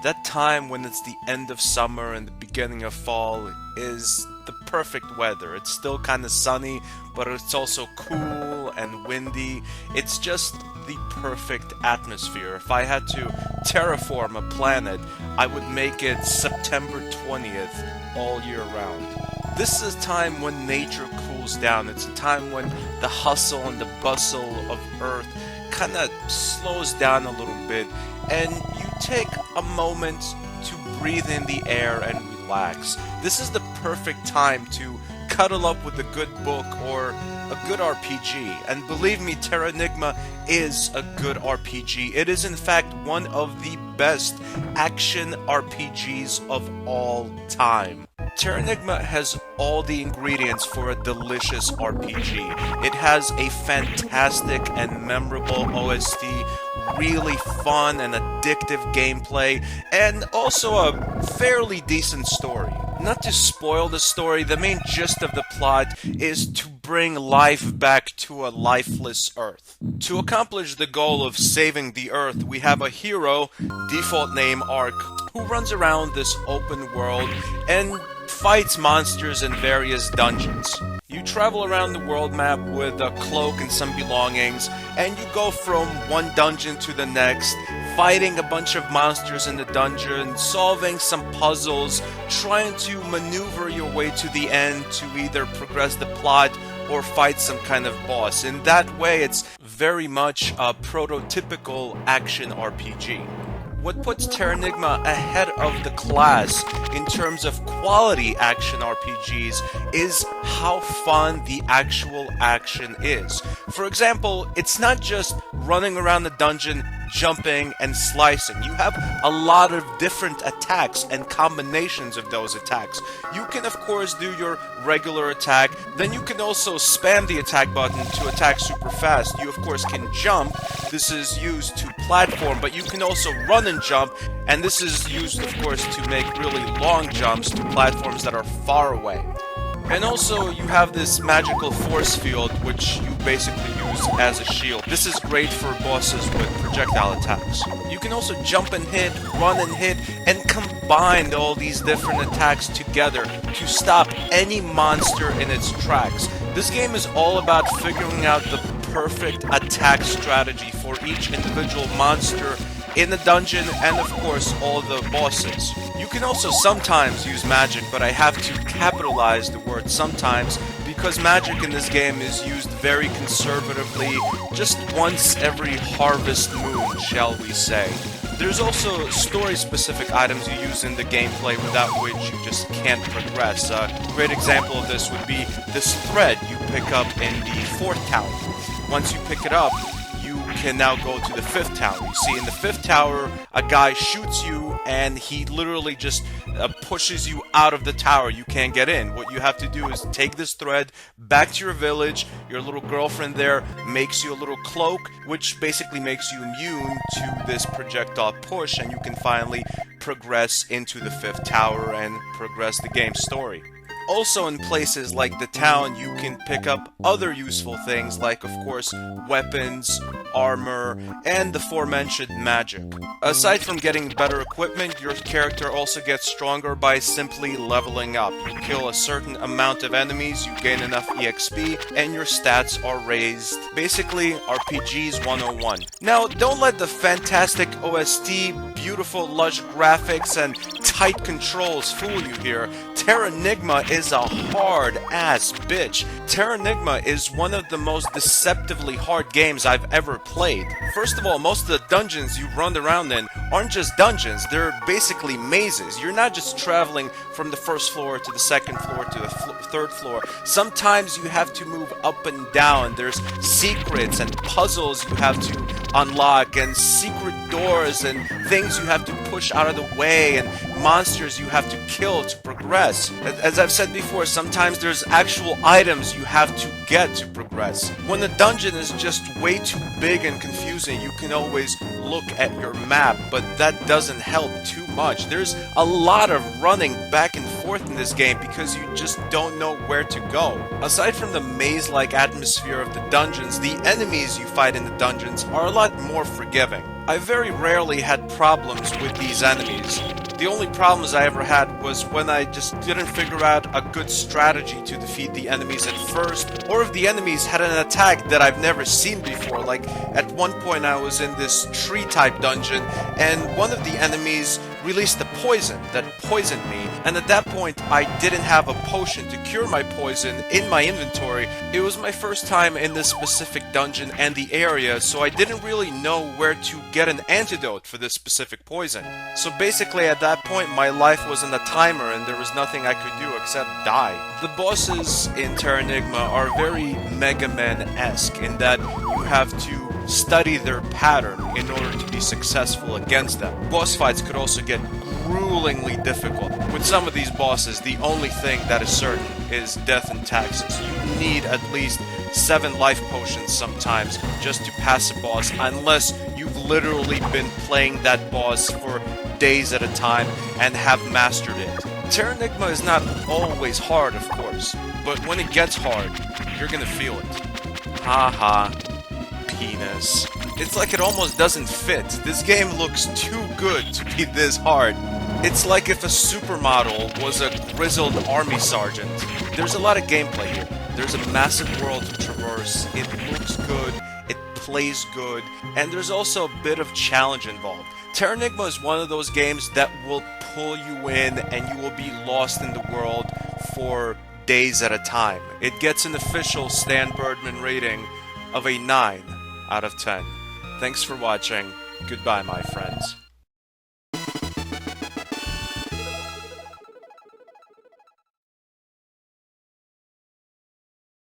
That time when it's the end of summer and the beginning of fall is the perfect weather. It's still kind of sunny, but it's also cool and windy. It's just the perfect atmosphere. If I had to terraform a planet, I would make it September 20th all year round. This is a time when nature cools down. It's a time when the hustle and the bustle of Earth kind of slows down a little bit, and you take a moment to breathe in the air and relax. This is the perfect time to cuddle up with a good book or a good RPG. And believe me, Terranigma is a good RPG. It is in fact one of the best action RPGs of all time. Terranigma has all the ingredients for a delicious RPG. It has a fantastic and memorable OST, really fun and addictive gameplay, and also a fairly decent story. Not to spoil the story, the main gist of the plot is to bring life back to a lifeless Earth. To accomplish the goal of saving the Earth, we have a hero, default name Ark, who runs around this open world and fights monsters in various dungeons. You travel around the world map with a cloak and some belongings, and you go from one dungeon to the next, fighting a bunch of monsters in the dungeon, solving some puzzles, trying to maneuver your way to the end to either progress the plot or fight some kind of boss. In that way, it's very much a prototypical action RPG. What puts Terranigma ahead of the class in terms of quality action RPGs is how fun the actual action is. For example, it's not just running around the dungeon, jumping and slicing. You have a lot of different attacks and combinations of those attacks. You can of course do your regular attack, then you can also spam the attack button to attack super fast. You of course can jump. This is used to platform, but you can also run and jump, and this is used of course to make really long jumps to platforms that are far away. And also you have this magical force field which you basically use as a shield. This is great for bosses with projectile attacks. You can also jump and hit, run and hit, and combine all these different attacks together to stop any monster in its tracks. This game is all about figuring out the perfect attack strategy for each individual monster in the dungeon and of course all the bosses. You can also sometimes use magic, but I have to capitalize the word sometimes because magic in this game is used very conservatively, just once every harvest moon, shall we say. There's also story-specific items you use in the gameplay without which you just can't progress. A great example of this would be this thread you pick up in the 4th tower. Once you pick it up, you can now go to the 5th tower. You see, in the 5th tower, a guy shoots you and he literally just pushes you out of the tower. You can't get in. What you have to do is take this thread back to your village. Your little girlfriend there makes you a little cloak, which basically makes you immune to this projectile push, and you can finally progress into the 5th tower and progress the game's story. Also in places like the town, you can pick up other useful things like, of course, weapons, armor, and the aforementioned magic. Aside from getting better equipment, your character also gets stronger by simply leveling up. You kill a certain amount of enemies, you gain enough EXP, and your stats are raised. Basically, RPGs 101. Now, don't let the fantastic OST, beautiful lush graphics, and tight controls fool you here. Terranigma is a hard-ass bitch. Terranigma is one of the most deceptively hard games I've ever played. First of all, most of the dungeons you run around in aren't just dungeons, they're basically mazes. You're not just traveling from the 1st floor to the 2nd floor to the 3rd floor. Sometimes you have to move up and down. There's secrets and puzzles you have to unlock, and secret doors and things you have to push out of the way, and monsters you have to kill to progress. As I've said before, sometimes there's actual items you have to get to progress. When the dungeon is just way too big and confusing, you can always look at your map, but that doesn't help too much. There's a lot of running back and forth in this game because you just don't know where to go. Aside from the maze-like atmosphere of the dungeons, the enemies you fight in the dungeons are a lot more forgiving. I very rarely had problems with these enemies. The only problems I ever had was when I just didn't figure out a good strategy to defeat the enemies at first, or if the enemies had an attack that I've never seen before. Like, at one point I was in this tree-type dungeon, and one of the enemies released a poison that poisoned me, and at that point I didn't have a potion to cure my poison in my inventory. It was my first time in this specific dungeon and the area, so I didn't really know where to get an antidote for this specific poison. So basically at that point my life was on a timer and there was nothing I could do except die. The bosses in Terranigma are very Mega Man-esque in that you have to study their pattern in order to be successful against them. Boss fights could also get gruelingly difficult. With some of these bosses, the only thing that is certain is death and taxes. You need at least 7 life potions sometimes just to pass a boss, unless you've literally been playing that boss for days at a time and have mastered it. Terranigma is not always hard, of course, but when it gets hard, you're gonna feel it. Haha. Penis. It's like it almost doesn't fit. This game looks too good to be this hard. It's like if a supermodel was a grizzled army sergeant. There's a lot of gameplay here. There's a massive world to traverse. It looks good, it plays good, and there's also a bit of challenge involved. Terranigma is one of those games that will pull you in and you will be lost in the world for days at a time. It gets an official stanburdman rating of a 9 out of 10. Thanks for watching. Goodbye, my friends.